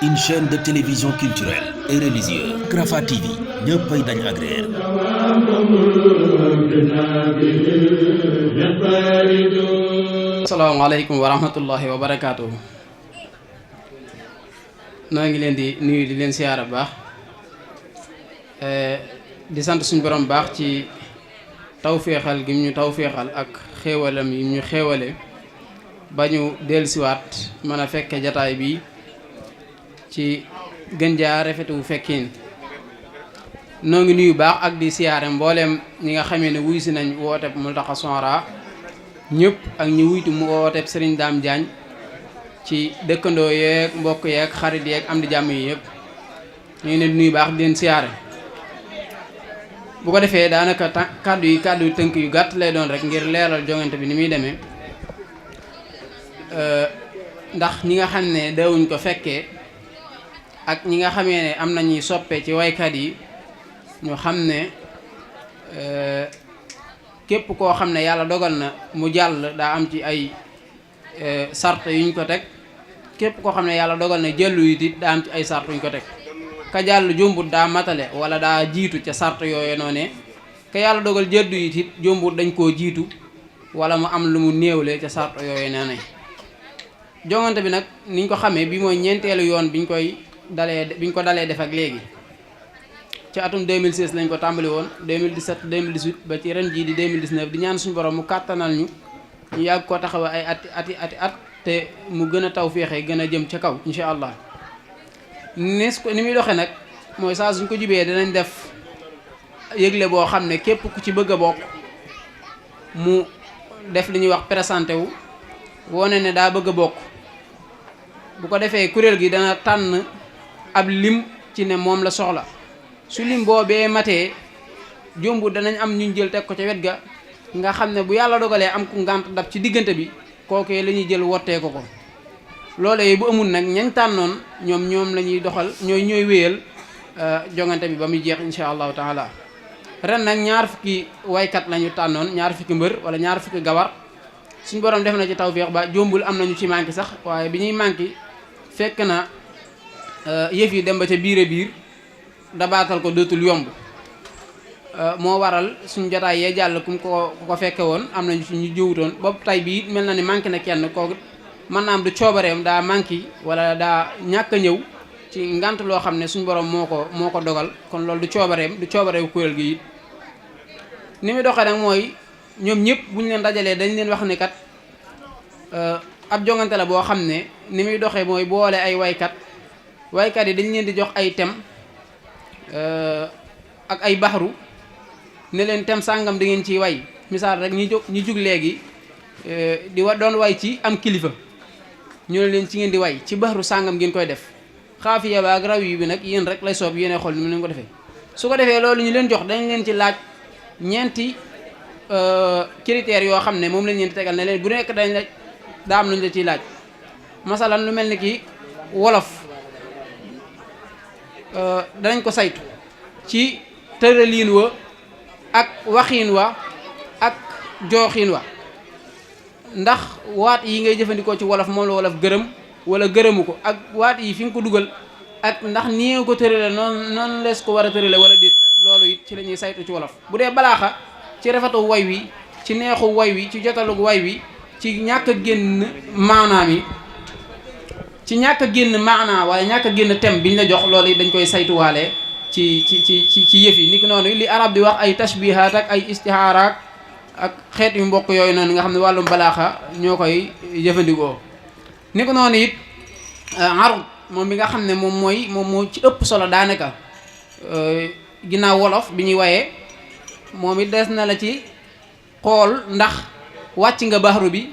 une chaîne de télévision culturelle et religieuse. Rafah TV ñëppay dañ agréer. asalaamaaleykum wa rahmatullahi wa barakaatuhu. noo ngi leen di nuyu di leen siyaara bu baax di sant suñu borom baax ci tawféexal gi ñu tawféexal ak xéewalam yi ñu xéewale ba ñu dellusiwaat mën a fekke jataay bi ci gën jaa rafetu fekkiin. noo ngi nuyu baax ak di siyaare mbooleem ñi nga xamee ne wuy si nañ wooteb Mountakha Sohra ñëpp ak ñi wuytu mu wooteb Serigne Dame Diagne ci dëkkandoo yeeg mbokk yeeg xarit yeeg am di jàmm yi yëpp ñu ngi leen di nuyu baax di leen siyaare. bu ko defee daanaka kàddu yu tënk yu gàtt lay doon rek ngir leeral jongante bi ni muy demee ndax ñi nga xam ne daawuñ ko fekkee ak ñi nga xamee ne am nañuy soppe ci waykat yi ñu xam ne képp koo xam ne yàlla dogal na mu jàll daa am ci ay sart yuñ ko teg képp koo xam ne yàlla dogal na jëllu it daa am ci ay sart yuñ ko teg. ka jàll jombut daa matale wala daa jiitu ca sart yooyu noone ka yàlla dogal jëddu it jombut dañ koo jiitu wala mu am lu mu néewle ca sart yooyu noone. jongante bi nag niñ ko xamee bi mooy ñeenteelu yoon biñ ko dalee def ak léegi ci atum 2016 lañ ko tàmbali woon 2017 2018 ba ci ren jii di 2019 di ñaan suñu borom mu kàttanal ñu yàgg koo taxawa ay at te mu gën a taw féexe gën a jëm ca kaw incha allah. ni muy doxee nag mooy saa suñ ko jubee dinañ def yëgle boo xam ne képp ku ci bëgg a bokk mu def li ñuy wax présenté wu wone ne daa bëgg a bokk. bu ko defee kuréel gi dana tànn ab lim ci ne moom la soxla su lim boobee matee jombu danañ am ñu jël teg ko ca wet ga nga xam ne bu yàlla dogalee am ku ngànt dab ci diggante bi kookee la ñuy jël wottee ko. loolee bu amul nag ñañ tànnoon ñoom la ñuy doxal ñooy wéyal jongante bi ba muy jeex incha allahu taala. ren nag ñaar fukki waykat la ñu tànnoon ñaar fukki mbër wala ñaar fukki gawar suñ borom def na ci tawféex ba jombul am nañu ci manqué sax waaye bi ñuy manqué fekk na yëf yi dem ba ca biir dabaatal ko dootul yomb moo waral suñ jotaay yee jàll ku ko fekke woon am nañu ci ñu jëwutoon boobu tay bii mel na ni manqué na kenn kooku mën naa am du coobareem daa manqué wala daa ñàkk a ñëw ci ngant loo xam ne suñ borom moo ko dogal kon loolu du coobareem kuréel gi it. ni muy doxee nag mooy ñoom ñëpp bu ñu leen dajalee dañ leen wax ni kat ab jongante la boo xam ne ni muy doxee mooy boole ay waykat yi dañ leen di jox ay thème ak ay baxru ne leen thème sàngam da ngeen ciy way misaal rek ñi jug léegi doon way ci am kilifa ñu ne leen ci ngeen di way ci baxru sàngam ngeen koy def xaafiya ba ak raw yi bi nag yéen rek lay soob yéene xool ni mu leen ko defee. su ko defee loolu ñu leen jox dañ leen ci laaj ñeenti critères yoo xam ne moom lañ leen di tegal ne leen bu nekk daa am lu ñu la ciy laaj masalan lu mel ni ki wolof danañ ko saytu ci tëraliin wa ak waxiin wa ak jooxiin wa ndax waat yi ngay jëfandikoo ci wolof moom la wolof gërëm wala gërëmu ko ak waat yi fi nga ko dugal ak ndax nii nga ko tërale noonu lees ko war a tërale wala déet loolu it ci la ñuy saytu ci wolof. bu dee balaaxa ci rafetu way wi ci neexu way wi ci jotalug way wi ci ñàkk a génn maanaam yi ci ñàkk a génn maanaa wala ñàkk a génn thème biñ la jox loolu it dañ koy saytuwaale ci yëf yi. ni ko noonu li arab di wax ay tashbihaat ak ay istihaaraat ak xeet yu mbokk yooyu noonu nga xam ne wàllum balaaxa ñoo koy jëfandikoo. ni ko noonu it arab moom bi nga xam ne moom moo ci ëpp solo daanaka ginnaaw wolof bi ñuy wayee moom it des na la ci xool ndax wàcc nga baxaru bi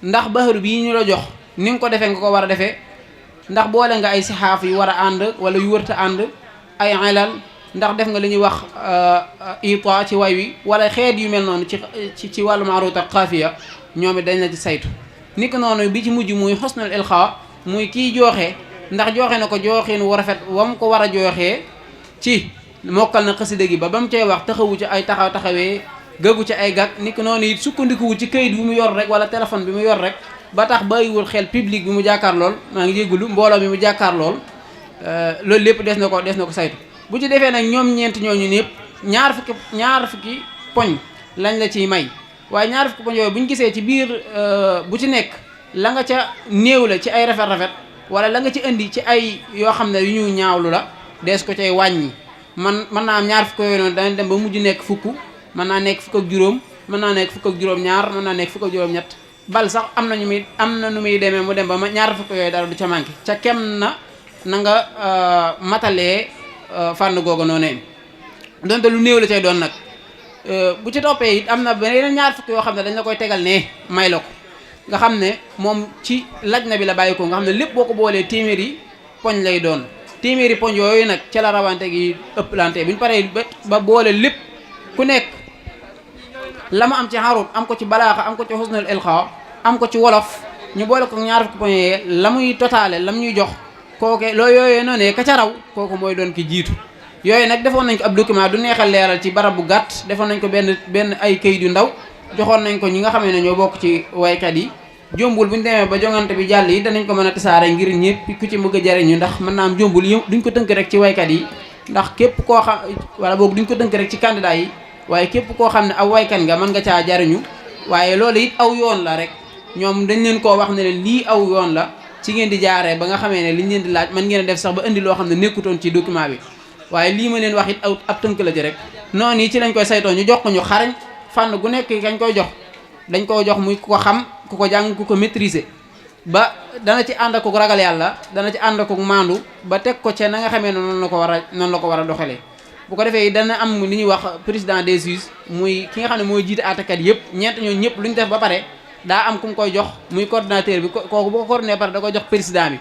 ndax baxaru bi ñu la jox ni nga ko defee nga ko war a defee ndax boole nga ay sixaaf yu war a ànd wala yu wërta ànd ay ilal ndax def nga li ñuy wax ita ci way wi wala xeet yu mel noonu ci wàllu maaruut ak xaafiya ñoom it dañ la ci saytu. ni ko noonu bi ci mujj muy xusnul ilqa muy kii jooxe ndax jooxe na ko jooxin wu rafet wam ko war a jooxee ci mokkal na xasida gi ba mu cay wax taxawu ci ay taxawee gëgu ci ay gag ni ko noonu it sukkandikuwu ci këyit bi mu yor rek wala téléphone bi mu yor rek ba tax bàyyiwul xel public bi mu jàkkaar lool maa ngi jéggulu mbooloo mi mu jàkkaar lool loolu lépp des na ko saytu bu ci defee nag ñoom ñeent ñooñu ñëpp ñaar fukki poñ lañ la ciy may waaye ñaar fukki poñ yooyu bu ñu gisee ci biir bu ci nekk la nga ca néew la ci ay rafet wala la nga ci indi ci ay yoo xam ne yu ñu ñaawlu la dees ko cay wàññi mën naa am ñaar fukk yooyu noonu dana dem ba mujj nekk fukk mën naa nekk fukk ak juróom mën naa nekk fukk ak juróom-ñaar mën naa nekk fukk ak juróom-ñett bal sax am na nu muy demee mu dem ba ñaar fukk yooyu dara du ca manqué ca kem na nga matalee fànn googu noonu donte lu néew la cay doon nag bu ci toppee it am na beneen ñaar fukk yoo xam ne dañ la koy tegal ne may la ko nga xam ne moom ci laj na bi la bàyyi ko nga xam ne lépp boo ko boolee téeméeri poñ lay doon téeméeri poñ yooyu nag ca la rawante gi ëpplante bu ñu paree ba boole lépp ku nekk la ma am ci xarut am ko ci balaaxa am ko ci husnul ilqa am ko ci wolof ñu boole ko ñaar fukki poñ yooyu la muy totaale lam ñuy jox kooke loolu yooyu noonu ka ca raw kooku mooy doon ki jiitu yooyu nag defoon nañ ko ab document du neexal leeral ci barab bu gàtt defoon nañ ko benn ay kayit yu ndaw joxoon nañ ko ñi nga xam ne ñoo bokk ci waykat yi jombul bu ñu demee ba jongante bi jàll yi danañ ko mën a tasaare ngir ñëpp ku ci bëgg a jariñu ndax mën naa am jombul duñ ko tënk rek ci waykat yi ndax képp koo xam wala boog duñ ko tënk rek ci candidat yi waaye képp koo xam ne aw waykat nga mën nga caa jariñu waaye loolu it aw yoon la rek ñoom dañ leen koo wax ne leen lii aw yoon la ci ngeen di jaaree ba nga xamee ne liñ leen di laaj mën ngeen a def sax ba indi loo xam ne nekkutoon ci document bi waaye lii ma leen wax it ab tënk la ci rek noonu yi ci lañ koy saytoo ñu jox ko ñu xarañ fànn gu nekk kañ koy jox dañ koo jox muy ku ko xam ku ko jàng ku ko maîtriser ba dana ci ànd ak ragal yàlla dana ci ànd ak maandu ba teg ko ca na nga xamee ne noonu la ko war a doxalee bu ko defee dana am li ñuy wax président des juges muy ki nga xam ne mooy jiite àttekat yëpp ñeent ñooñu ñëpp lu ñu def ba pare daa am ku mu koy jox muy coordinateur bi kooku bu ko coordonné pare da koy jox président bi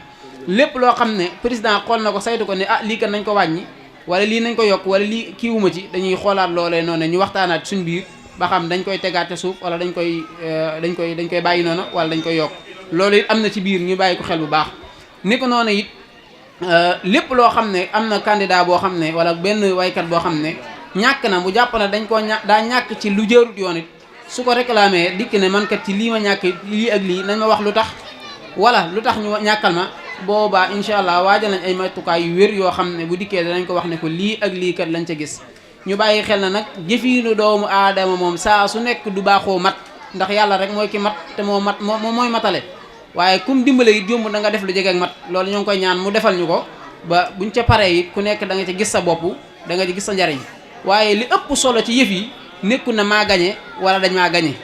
lépp loo xam ne président xool na ko saytu ko ne lii kat nañ ko wàññi wala lii nañ ko yokk wala lii kiiwuma ci dañuy xoolaat loolee noonu ñu waxtaanaat suñ biir ba xam dañ koy tegaat ca suuf wala dañ koy bàyyi noonu wala dañ koy yokk loolu it am na ci biir ñu bàyyi ko xel bu baax ni ko noonu it lépp loo xam ne am na candidat boo xam ne wala benn waykat boo xam ne ñàkk na mu jàpp na dañ koo daa ñàkk ci lu jërut yoon it su ko réclamé dikk ne man kat ci lii ma ñàkk lii ak lii nañ ma wax lu tax wala lu tax ñu ñàkkal ma boobaa incha allah waajal nañ ay matukaay yu wér yoo xam ne bu dikkee danañ ko wax ne ko lii ak lii kat lañ ca gis ñu bàyyi xel na nag jëfiinu doomu aadama moom saa su nekk du baaxoo mat ndax yàlla rek mooy ki mat te moo mooy matale waaye kum dimbale it jomb da nga def lu jege ak mat loolu ñoo ngi koy ñaan mu defal ñu ko ba buñ ca paree it ku nekk da nga ci gis sa bopp da nga ci gis sa njariñ waaye li ëpp solo ci yëf yi nekku na maa gañe wala dañ maa gañe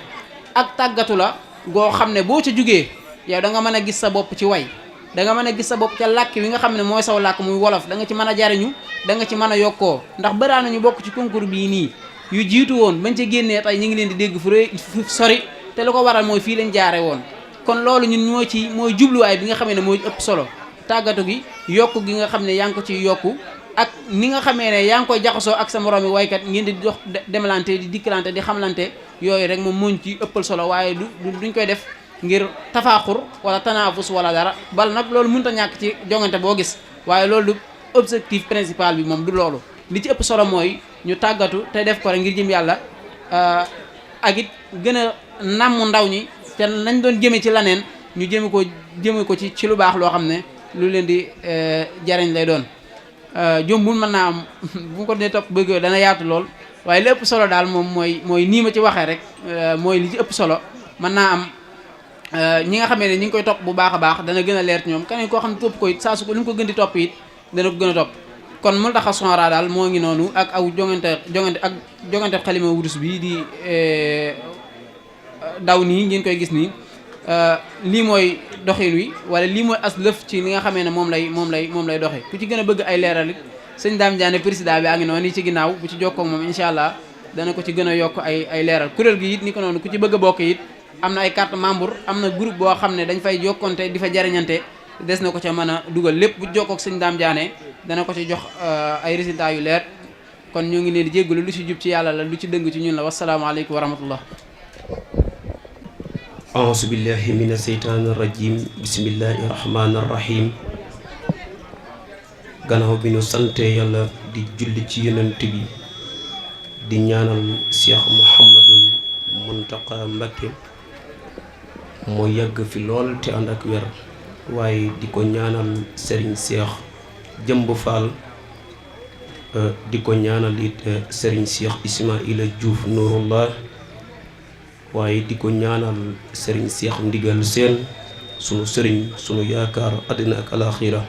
ak tàggatu la goo xam ne boo ca jugee yow da nga mën a gis sa bopp ci way da nga mën a gis sa bopp ca làkk wi nga xam ne mooy saw làkk muy wolof da nga ci mën a jariñu da nga ci mën a yokkoo ndax bëraa nañu bokk ci concours bii nii yu jiitu woon bañ ca génnee tey ñu ngi leen di dégg fu sori te lu ko waral mooy fii lañ jaare woon kon loolu ñun mooy jubluwaay bi nga xam ne mooy ëpp solo tàggatu gi yokku gi nga xam ne yaa ngi ko ciy yokku ak ni nga xamee ne yaa ngi koy jaxasoo ak sa moroomi waykat ngeen di dox demalante di dikkalante di xamlante yooyu rek moom mooñ ci ëppal solo waaye duñ koy def ngir tafaaxur wala tanaafus wala dara bal nag loolu mënut a ñàkk ci jongante boo gis waaye loolu du objectif principal bi moom du loolu li ci ëpp solo mooy ñu tàggatu te def ko rek ngir jëm yàlla ak it gën a namm ndaw ñi te nañ doon jëme ci laneen ñu jëme ko ci lu baax loo xam ne lu leen di jariñ lay doon jombul mën naa am bu ko dee topp bëgg dana yaatu lool waaye li ëpp solo daal moom mooy nii ma ci waxee rek mooy li ci ëpp solo mën naa am ñi nga xamee ne ñi ngi koy topp bu baax a baax dana gën a leer ci ñoom keneen koo xam ne topp ko it saa su ko li mu ko gën di topp it dana ko gën a topp kon Moultakha Soghara daal moo ngi noonu ak aw jongante xalima wurus bi di daw nii ngeen koy gis nii lii mooy doxin wi wala lii mooy as lëf ci li nga xamee ne moom lay doxe ku ci gën a bëgg ay leeral it sëñ Dame Diané président bi a ngi noonu nii ci ginnaaw bu ci jokkoo ak moom incha allah dana ko ci gën a yokk ay leeral kuréel gi it ni ko noonu ku ci bëgg a bokk it am na ay carte membre am na groupe boo xam ne dañ fay jokkonte di fa jariñante des na ko ca mën a dugal lépp bu jokkoo ak sëñ Dame Diané dana ko ci jox ay résultats yu leer kon ñoo ngi leen di jéggalu lu ci jub ci yàlla la lu ci dëng ci ñun la wasalaamaaleykum wa rahmatullah auzu billahi mina seytaani rajim bismillahi rahmaani rahim gannaaw bi ñu sante yàlla di julli ci yonent bi di ñaanal Cheikh Mouhamadul Mountakha Mbacké moo yàgg fi lool te ànd ak wér waaye di ko ñaanal Serigne Cheikh Jëmb Fall di ko ñaanal it Serigne Cheikh Ismaïla Diouf Nourullah waaye di ko ñaanal Serigne Cheikh Ndigal Sène sunu sëriñ sunu yaakaar àddina ak alaxira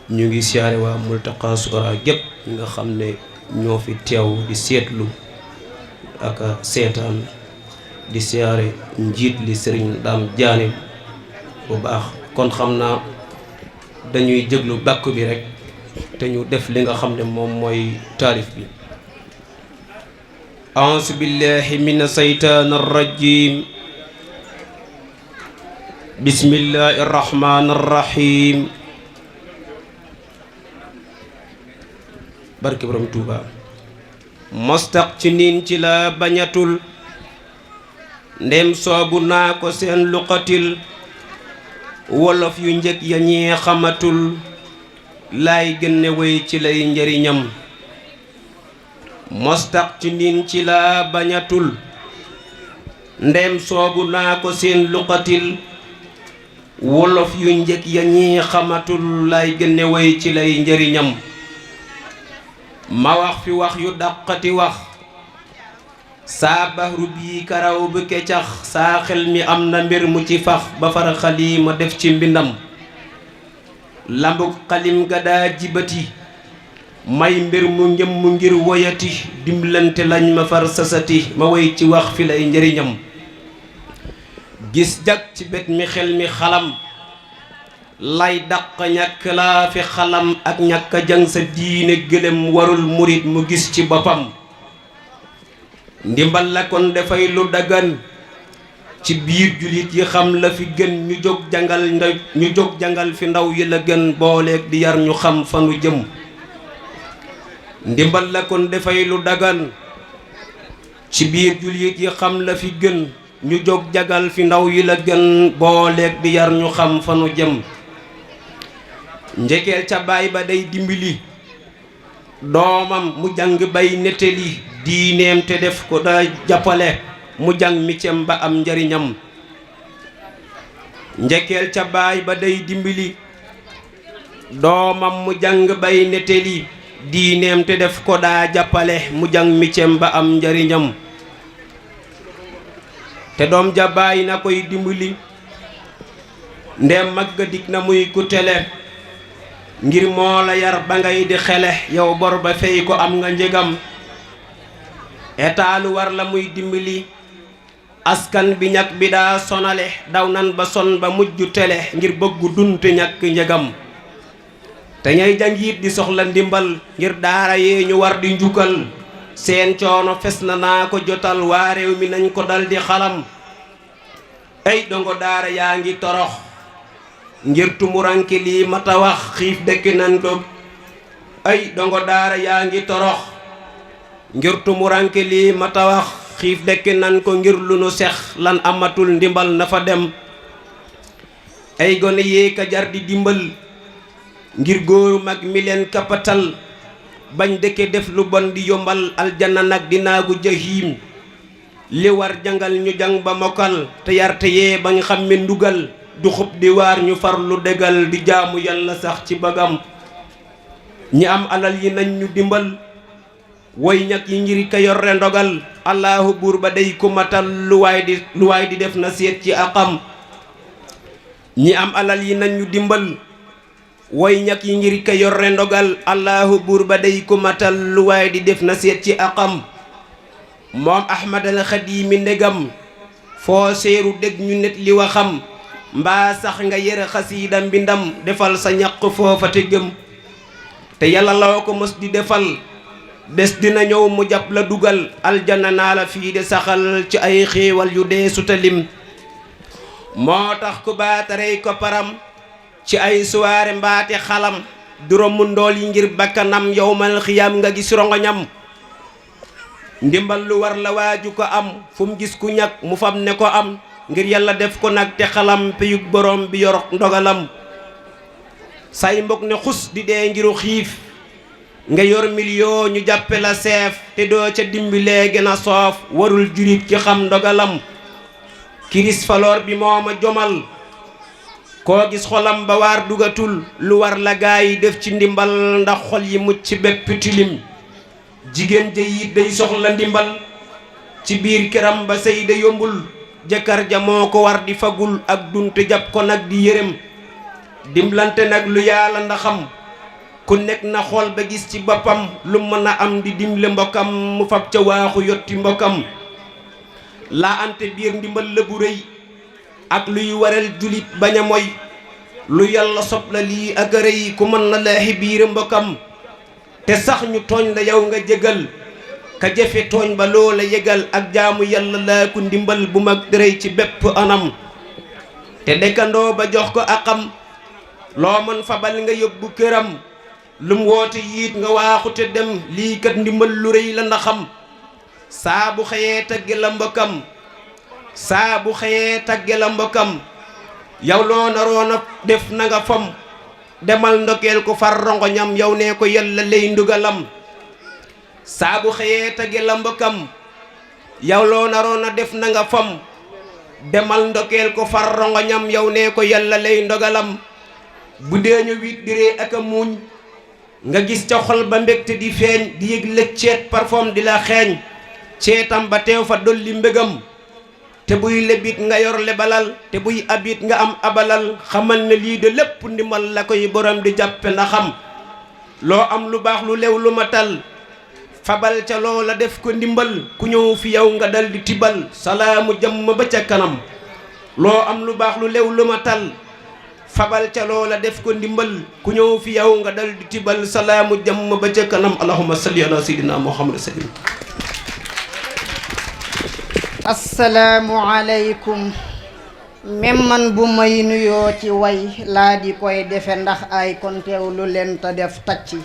ñu ngi siyaare waa Multaqa Sugara gépp ñi nga xam ne ñoo fi teew di seetlu ak seetaan di siyaare njiit li Serigne Dame Diané bu baax kon xam naa dañuy jéglu bàkku bi rek te ñu def li nga xam ne moom mooy taarif bi a'uuzu billahi mina saytaani rajim bismillahi rahmaani rahim barke borom Tuuba mostaq ci niin ci la bañatul ndem soobu naa ko seen luqatil wolof yu njëkk ya ñee xamatul laay gënne wéy ci lay njëriñam mostaq ci niin ci la bañatul ndem soobu naa ko seen luqatil wolof yu njëkk ya ñee xamatul laay gënne wéy ci lay njëriñam ma wax fi wax yu dàqati wax saa bahru bii karaw bu keccax saa xel mi am na mbir mu ci fax ba fara xalima def ci mbindam lambuk xalim ga daa jibati may mbir mu njëm mu ngir woyati dimbalante lañ ma far sasati ma woy ci wax fi lay njëriñam gis jag ci bet mi xel mi xalam lay dàq ñàkk laa fi xalam ak ñàkk jang sa diine gëlëm warul murit mu gis ci boppam ndimbal la kon dafay lu dagan ci biir julit yi xam la fi gën ñu jóg jangal fi ndaw yi la gën booleeg di yar ñu xam fa nu jëm ndimbal la kon dafay lu dagan ci biir julit yi xam la fi gën ñu jóg jagal fi ndaw yi la gën booleeg di yar ñu xam fa nu jëm njëkkeel ca baay ba day dimbali doomam mu jàng bay nettali diineem te def ko da jàppale mu jàng micem ba am njariñam njëkkeel ca baay ba day dimbali doomam mu jàng bay nettali diineem te def ko daa jàppale mu jàng micem ba am njariñam te doom ja baay na koy dimbali ndem mag ga dig na muy ku tele ngir moo la yar ba ngay di xele yow bor ba fey ko am nga njëgam état lu war la muy dimbali askan bi ñàkk bi daa sonale daw nan ba son ba mujj tele ngir bëggu dunte ñàkk njëgam te ñay jàngiit di soxla ndimbal ngir daara yee ñu war di njukkal seen coono fes na naa ko jotal waa réew mi nañ ko dal di xalam ay dongo daara yaa ngi torox ngir tumuranke lii mata wax xiif dëkk nan ko ay dongo daara yaa ngi torox ngir tumuranke lii mata wax xiif dëkk nan ko ngir lu nu sex lan amatul ndimbal na fa dem ay gone yee ka jar di dimbal ngir góoru mag mi leen kapatal bañ dëkke def lu bon di yombal aljanna nag dinaagu jahim li war jangal ñu jang ba mokkal te yarte yee bañ xam mi ndugal du xub di waar ñu farlu dégal di jaamu yàlla sax ci bagam ñi am alal yi nañ ñu dimbal woy ñak yi ngir ka yorre ndogal allahu buur ba day ku matal lu waay di def na seet ci aqam ñi am alal yi nañ ñu dimbal woy ñak yi ngir ka yorre ndogal allahu buur ba day ku matal lu waay di def na seet ci aqam moom ahmad al xadimi ndegam foo seeru dégg ñu net li waxam mbaa sax nga yëre xasiida mbindam defal sa ñaq foofa te gëm te yàlla loo ko mos di defal des dina ñëw mu jàpp la dugal aljana naa la fii de saxal ci ay xéewal yu dee sutalim moo tax ku baatarey ko param ci ay suwaare mbaate xalam juróomu ndool yi ngir bakkanam yowmal xiyam nga gis rongoñam ndimbal lu war la waaju ko am fu mu gis ku ñàkk mu fam ne ko am ngir yàlla def ko nag te xalam peyug borom bi yor ndogalam say mbokk ne xus di dee ngiru xiif nga yor million ñu jàppe la seef te doo ca dimbilee gën a soof warul jurit ci xam ndogalam kiris faloor bi moo ma jomal koo gis xolam ba waar dugatul lu war la gaa yi def ci ndimbal ndax xol yi mucc bépp tilim jigéen ja it day soxla ndimbal ci biir këram ba sëy da yombul jëkkër ja moo ko war di fagul ak dunte jàpp ko nag di yërëm dimbalante nag lu yàlla ndaxam ku nekk na xool ba gis ci boppam lu mën a am di dimle mbokkam mu fab ca waaxu yotti mbokkam laa ante biir ndimbal la bu rëy ak luy waral julit bañ a moy lu yàlla sob la lii ak a rëy ku mën na laaxi biir mbokkam te sax ñu tooñ la yow nga jégal ka jëfe tooñ ba loola yëgal ak jaamu yàlla laa ku ndimbal bu mag rëy ci bépp anam te dëkkandoo ba jox ko akam loo mën fabal nga yóbbu këram lum woote yiit nga waaxu te dem lii kat ndimbal lu rëy la ndaxam saa bu xëyee tagge la mbokkam saa bu xëyee tagge la mbokkam yow loo naroona def na nga fam demal ndokeel ko far rongoñam yow nee ko yàlla lay ndugalam saa bu xëyee tagge la mbokkam yow loo naroona def na nga fam demal ndokeel ko far rongoñam yow nee ko yàlla lay ndogalam bu dee ñu wit diree ak a muuñ nga gis ca xol ba mbégte di feeñ di yëg lëg ceet parfum di la xeeñ ceetam ba teew fa dolli mbégam te buy lebit nga yor lebalal te buy abit nga am abalal xamal ne lii de lépp ndimbal la koy borom di jàppe na xam loo am lu baax lu lew lu matal fabal ca loola def ko ndimbal ku ñëw fi yow nga dal di tibal salaamu jàmm ba ca kanam loo am lu baax lu lew lu matal fabal ca loola def ko ndimbal ku ñëw fi yow nga dal di tibal salaamu jàmm ba ca kanam allahumma salli ala sayyidina muhammad sallim assalaamu aleykum même man bu may nuyoo ci way laa di koy defe ndax ay kon teewlu leen te def tacci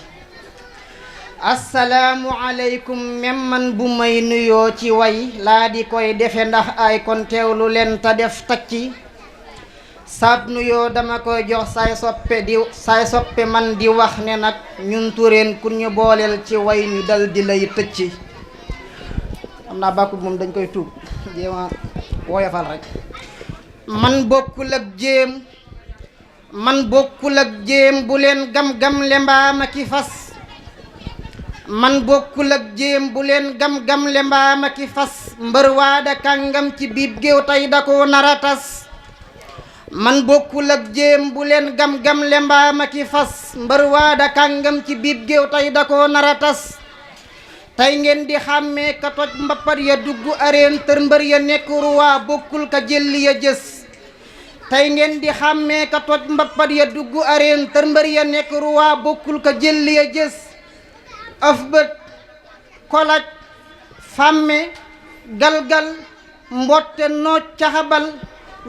assalaamu aleykum même man bu may nuyoo ci way laa di koy defe ndax ay kon teewlu leen te def tacci saab nuyoo dama koy jox saay soppe man di wax ne nag ñun tureen ku ñu booleel ci way ñu dal di lay tëcci am naa bàkku moom dañ koy tuub jéema woyofal rek man bokkul ak jéem bu leen gam-gam le mbaama ki fas man bokkul ak jéem bu leen gam-gam le mbaama ki fas mbër waada kàngam ci biib géew tey da ko nara tas man bokkul ak jéem bu leen gam-gam le mbaama ki fas mbër waada kàngam ci biib géew tey da ko nara tas tey ngeen di xàmmee ka toj mbappat ya dugg areen tër mbër ya nekk ruwaa bokkul ka jëlli ya jës tey ngeen di xàmmee ka toj mbappat ya dugg areen tër mbër ya nekk ruwaa bokkul ka jëlli ya jës af bët kolaj fàmme galgal mbotte nooj caxabal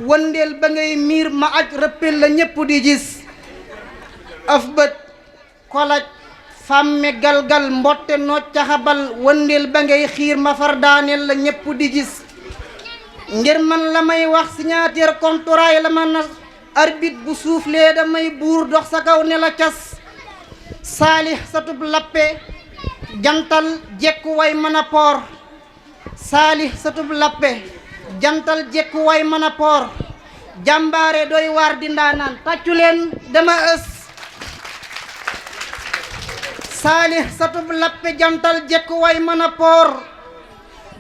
wëndeel ba ngay miir ma aj rëppel la ñépp di gis af bët kolaj fàmme galgal mbotte nooj caxabal wëndeel ba ngay xiir ma far daaneel la ñépp di gis ngir man la may wax signature contrat la ma na arbitre bu suuf lee damay buur dox sa kaw ne la cas saalix satub lappe jantal jekku way mën a poor saalix satub lappe jantal jekku way mën a poor jàmbaare doy waar di ndaanaan tàccu leen dama ës saalix satub lappe jantal jekku way mën a poor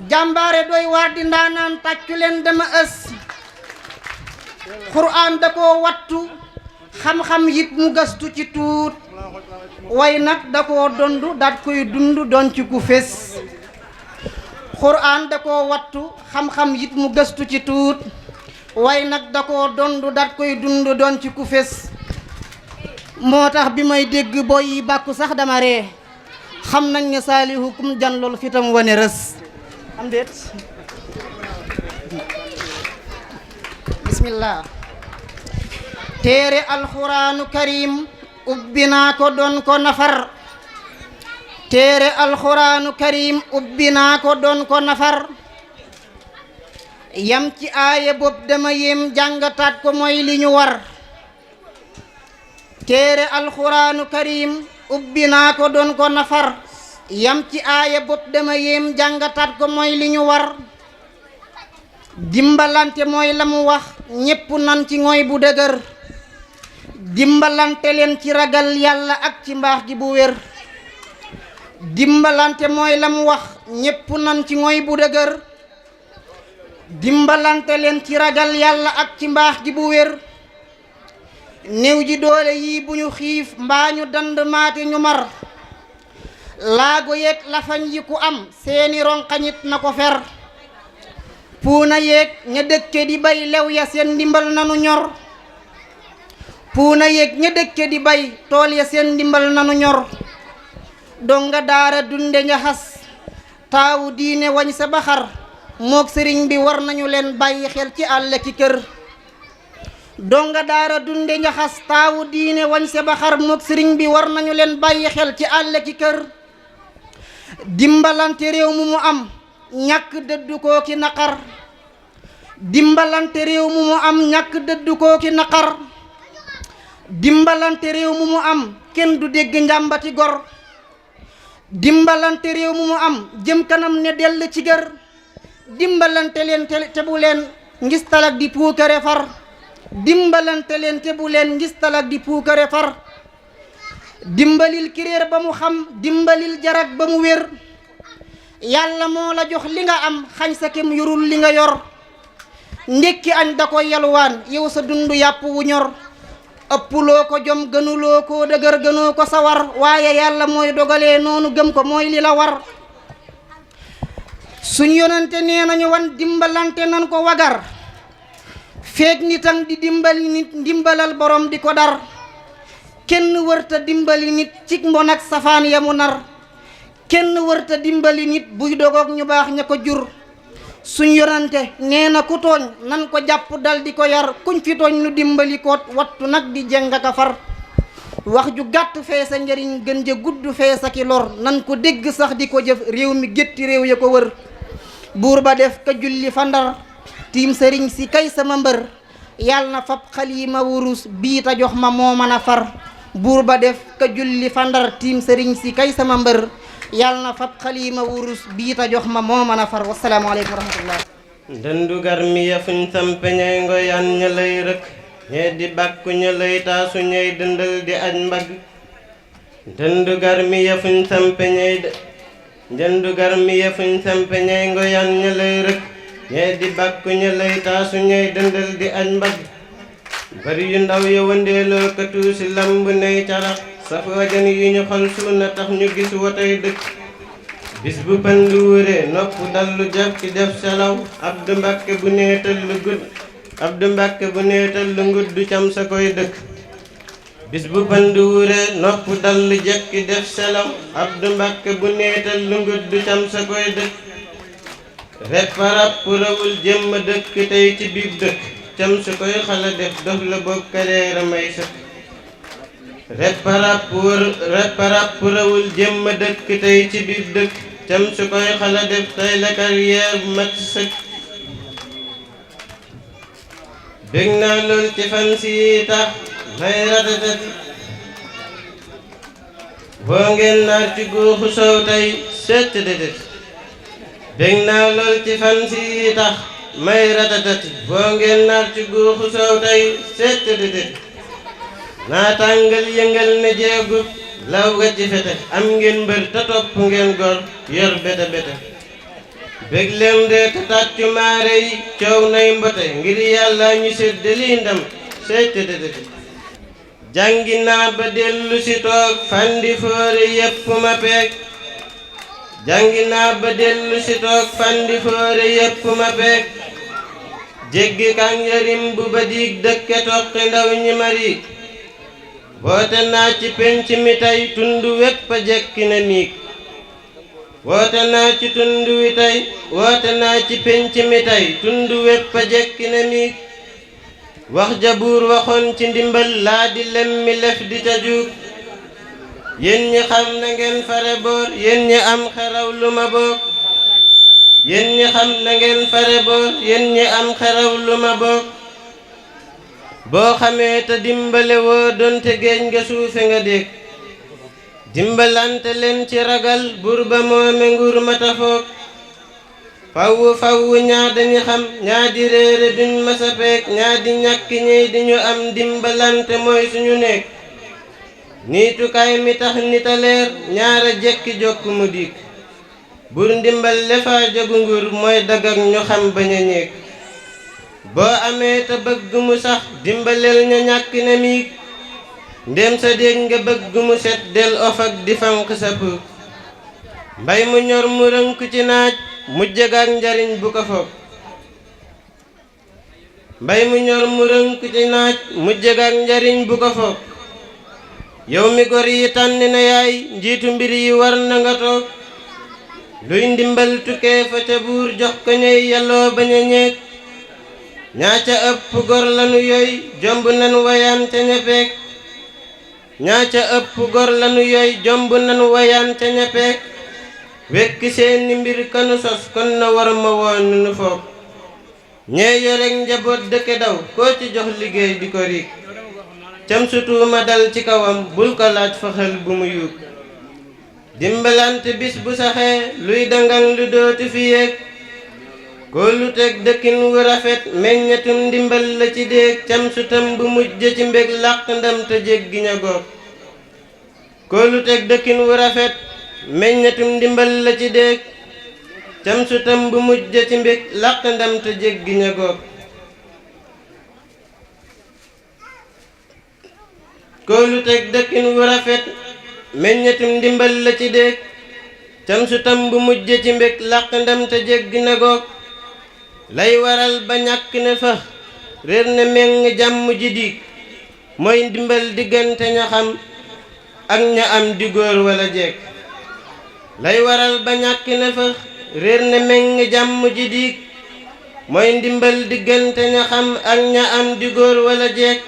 jàmbaare doy waar di ndaanaan tàccu leen dama ës xuraan da koo wattu xam-xam yit mu gastu ci tuut way nag da koo dondu daat koy dund doon ci ku fés xuraan da koo wattu xam-xam yit mu gëstu ci tuut way nag da koo dondu daat koy dund doon ci ku fés moo tax bi may dégg boy yi bàkku sax dama ree xam nañ ne saalihu kum jan loolu fitam wane rës am déet bismillah téere alxuraanu karim ubbi naa ko doon ko nafar téere alxuraanu karim ubbi naa ko doon ko nafar yam ci aaya bopp dama yéem jàngataat ko mooy li ñu war téere alxuraanu karim ubbi naa ko doon ko nafar yam ci aaya bopp dama yéem jàngataat ko mooy li ñu war dimbalante mooy la mu wax ñépp nan ci ngoy bu dëgër dimbalante leen ci ragal yàlla ak ci mbaax gi bu wér dimbalante mooy la mu wax ñépp nan ci ngoy bu dëgër dimbalante leen ci ragal yàlla ak ci mbaax gi bu wér néew ji doole yi bu ñu xiif mbaa ñu dand maate ñu mar laago yeeg lafañ yi ku am seeni ronqañit na ko fer puuna yeeg ña dëkke di bay lew ya seen ndimbal nanu ñor puuna yeeg ña dëkke di bay tool ya seen ndimbal nanu ñor donga daara dunde njaxas taawu diine wañ sa baxar mook sëriñ bi war nañu leen bàyyi xel ci àll ki kër donga daara dunde njaxas taawu diine wañ sa baxar mook sëriñ bi war nañu leen bàyyi xel ci àll ki kër dimbalante réew mu am ñàkk dëddu koo ki naqar dimbalante réew mu am ñàkk dëddu koo ki naqar dimbalante réew mu am kenn du dégg njàmbati gor dimbalante réew mu am jëm kanam ne dell ci gër dimbalante leen te bu leen ngis talak di puukare far dimbalante leen te bu leen ngis talak di puukare far dimbalil kiréer ba mu xam dimbalil jarak ba mu wér yàlla moo la jox li nga am xañ sa kem yorul li nga yor ndékki añ da ko yalwaan yow sa dundu yàpp wu ñor ëppuloo ko jom gënuloo ko dëgër gënoo ko sawar waaye yàlla mooy dogalee noonu gëm ko mooy li la war suñ yonente nee nañu wan dimbalante nan ko wagar feek nitam di dimbali nit dimbalal borom di ko dar kenn wërta dimbali nit cig mbon ak safaan ya mu nar kenn wërta dimbali nit buy dogoog ñu baax ña ko jur suñ yonante nee na ku tooñ nan ko jàpp dal di ko yar kuñ fi tooñ nu dimbali koot wattu nag di jeng ka far wax ju gàtt fee sa njëriñ gën ja gudd fee sa ki lor nan ko dégg sax di ko jëf réew mi gétti réew ya ko wër buur ba def ka julli fa Ndar tiim sëriñ si kay sama mbër yàlla na fab xaliima wurus bii ta jox ma moo mën a far buur ba def ka julli fa Ndar tiim sëriñ si kay sama mbër yàlla na fab xaliima wurus bii ta jox ma moo mën a far wasalaamu aleykum wa rahmatullah dëndu garmi ya fuñ sampe ñay ngoyaan ña lay rëkk ñee di bàkku ña lay taasu ñay dëndal di aj mbagg dëndu garmi ya fuñ sampe ñay dëndu garmi ya fuñ sampe ñay ngoyaan ña lay rëkk ñee di bàkku ña lay taasu ñay dëndal di aj mbagg bari yu ndaw ya wëndeeloo ka tuusi lamb nay carax safoojan yu ñu xol suuna tax ñu gis watay dëkk bis bu pënd wure nopp dallu jàkki def selaw Abdu Mbàkke bu neetal lu gudd Abdu Mbàkke bu neetal lu ngudd cam sa koy dëkk bis bu pënd wure nopp dallu jàkki def selaw Abdu Mbàkke bu neetal lu ngudd cam sa koy dëkk repparap rawul jëmm dëkk tey ci biib dëkk cam su koy xala def dof la boog kareera may sëkk repparap rawul jëmm dëkk tey ci biib dëkk cam su koy xala def tey la carrière bu mat sëkk bég naa lool ci fan si tax may ratatati boo ngeen naar ci guuxu sow tey sett dédét bég naa lool ci fan si tax may ratatati boo ngeen naar ci guuxu sow tey sett dédét naa tàngal yëngal ne jeegub law ga ci fete am ngeen mbër te topp ngeen gor yor bete bete bég leen de te tàccu maare yi coow nay mbote ngir yàlla ñu séddali ndam sette dédét jàngi naa ba dellu si toog fandi foore yépp ma peeg jàngi naa ba dellu si toog fandi foore yépp ma peeg jéggi kan yarim bu ba diig dëkke toqi ndaw ñi mari woote naa ci penc mi tey tund wépp a jekki na miig woote naa ci tund wi tey woote naa ci penc mi tey tund wépp a jekki na miig wax ja buur waxoon ci ndimbal laa di lemmi lef di ca juug yéen ñi xam na ngeen fare boor yéen ñi am xeraw lu ma boog yéen ñi xam na ngeen fare boor yéen ñi am xeraw lu ma boog boo xamee te dimbale woo donte géej nga suufe nga dégg dimbalante leen ci ragal buur ba moome nguur mata foog faww ñaa dañu xam ñaa di réere duñ masa peek ñaa di ñàkk ñey di ñu am dimbalante mooy suñu nekk niitukaay mi tax nita leer ñaara jekki jokk mu dikk bur ndimbal lefa jogu nguur mooy dagak ñu xam bañ a ñeek boo amee te bëgg mu sax dimbaleel ña ñàkk na miig ndem sa déeg nga bëgg mu set del ofak di fanq sa puuk mbay mu ñor mu rënku ci naaj mu jëgaak njariñ bu ko foog mbay mu ñor mu rënku ci naaj mu jëgaak njariñ bu ko foog yow mi gor yi tànn na yaay njiitu mbir yi war na nga toog luy ndimbal tukkee fa ca buur jox ko ñey yalloo bañ a ñeek ñaa ca ëpp gor lanu yooy jomb nan wayaan ca ña peek ñaa ca ëpp gor lanu yooy jomb nan wayaan ca ña peek wekk seeni mbir kanu sos kon na war ma woon nu foog ñee yorek njaboot dëkke daw koo ci jox liggéey di ko riig cam sutuuma dal ci kawam bul ko laaj fa xel bu mu yuug dimbalante bis bu saxee luy dangang lu dootu fi yéeg koo lu teg dëkkin wu rafet meññatum ndimbal la ci déeg cam sutam bu mujj ci mbég làq ndam te jéggi ña goog koo lu teg dëkkin wu rafet meññatum ndimbal la ci déeg cam sutam bu mujj ci mbég làq ndam te jéggi ña goog koo lu teg dëkkin wu rafet meññatum ndimbal la ci déeg cam sutam bu mujj ci mbég làq ndam te jéggi na goog lay waral ba ñàkk ne fa réer ne meng jàmm ji diig mooy ndimbal diggante ña xam ak ña am di góor wala jeeg lay waral ba ñàkk ne fa réer ne meng jàmm ji diig mooy ndimbal diggante ña xam ak ña am di góor wala jeeg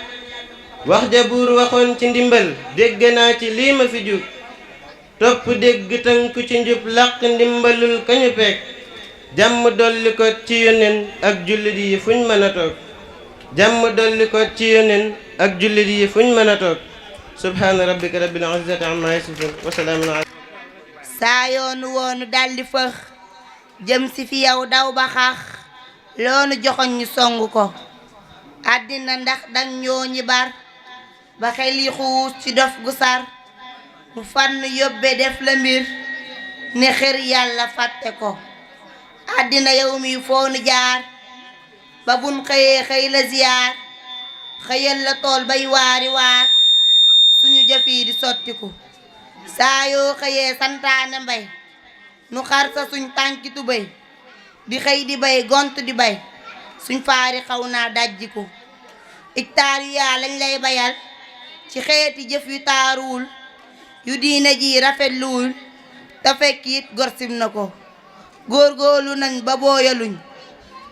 wax ja buur waxoon ci ndimbal dégg naa ci lii ma fi jug topp dégg tënku ci njub làq ndimbalul kañu peek jàmm dolli ko ci yónneen ak jullit yi fuñ mën a toog jàmm dolli ko ci yónneen ak jullit yi fuñ mën a toog subhaana rabbika rabbil izzati amma yasifun wa salaamun ala saa yoonu woonu daldi fëx jëm si fi yow daw ba xaax loonu joxoñ ñu song ko àddina ndax dang ñoo ñi bar ba xel yi xuus ci dof gu sar mu fànn yóbbe def la mbir ne xër yàlla fàtte ko àddina yow mi foonu jaar ba bun xëyee xëy la ziyaar xëyal la tool bay waari waar suñu jëf yi di sottiku saa yoo xëyee santaane mbay nu xar sa suñ tànki tubéy di xëy di bay gont di bay suñ faari xaw naa dajjiku hectaar yu yaa lañ lay bayal ci xeeti jëf yu taaruwul yu diine ji rafetluwul te fekk it gorsim na ko góorgóorlu nañ ba booyaluñ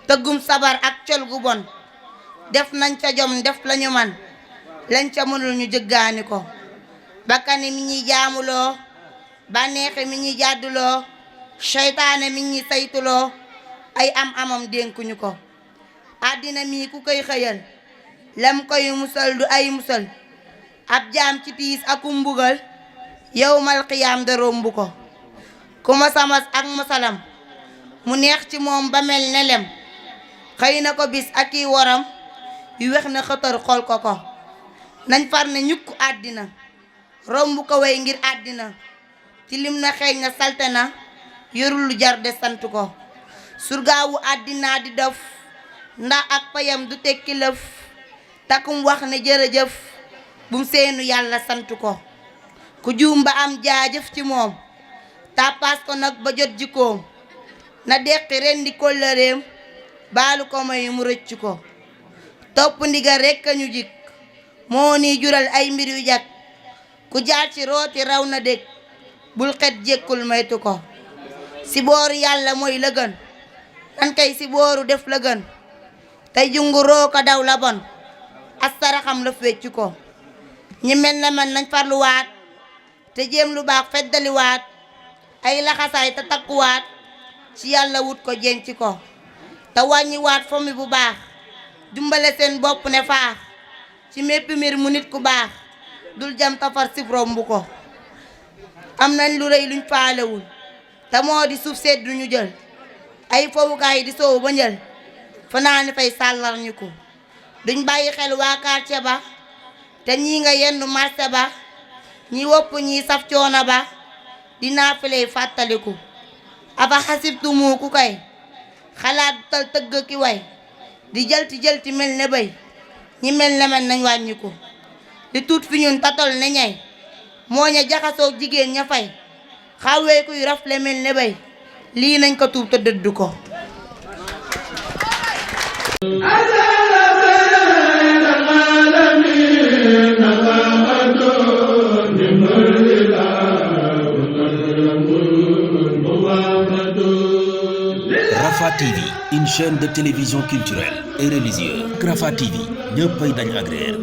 tëggum sabar ak col gu bon def nañ ca jom def lañu man lañ ca mënul ñu jëggaani ko bakkani mi ñuy jaamuloo bànneexi mi ñuy jàdduloo seytaane mi ñuy saytuloo ay am-amam dénkuñu ko àddina mi ku koy xëyal lam koy musal du ay musal ab jaam ci tiis akum mbugal yowmal xiyaam da romb ko ku ma samas ak masalam mu neex ci moom ba mel ne lem xëy na ko bis ak i woram yu wex na xëtër xol ko ko nañ far ne ñukk àddina romb ko way ngir àddina tilim na xeeñ na salte na yorul lu jar de sant ko surgaawu àddina di dof ndax ak payam du tekki lëf takum wax ne jërëjëf bum seenu yàlla sant ko ku juum ba am jaajëf ci moom tàppaas ko nag ba jot jikkoom na deqi rendi kóllëreem baalu ko may mu rëcc ko topp ndigal rekk a ñu jik moo ni jural ay mbir yu jag ku jaar ci rooti raw na dég bul xet jékkul maytu ko si booru yàlla mooy la gën nan kay si booru def la gën tey jungu roo ko daw la bon astaraxam la fecc ko ñi mel na man nañ farluwaat te jéem lu baax feddaliwaat ay laxasaay te takkuwaat ci yàlla wut ko jenc ko te wàññiwaat fomi bu baax dumbale seen bopp ne faax ci mépp mbir mu nit ku baax dul jam tafar sib romb ko am nañ lu rëy luñ faalewul te moo di suuf sedd ñu jël ay fowukaay di soowu ba njël fanaani fay sàllar ñu ko duñ bàyyi xel waa quartier ba te ñii nga yendu marché ba ñi wopp ñi saf coono ba dinaa filey fàttaliku afa xasibtumu ku kay xalaat tal tëgg ki way di jëlti mel ne bay ñi mel ne man nañ wàññi ko di tuut fi ñun tatol ne ñay moo ña jaxasoo jigéen ña fay xawee kuy rafle mel ne bay lii nañ ko tuub te dëdd ko Rafah TV, une chaîne de télévision culturelle et religieuse. Rafah TV, ñëppay dañ agréer.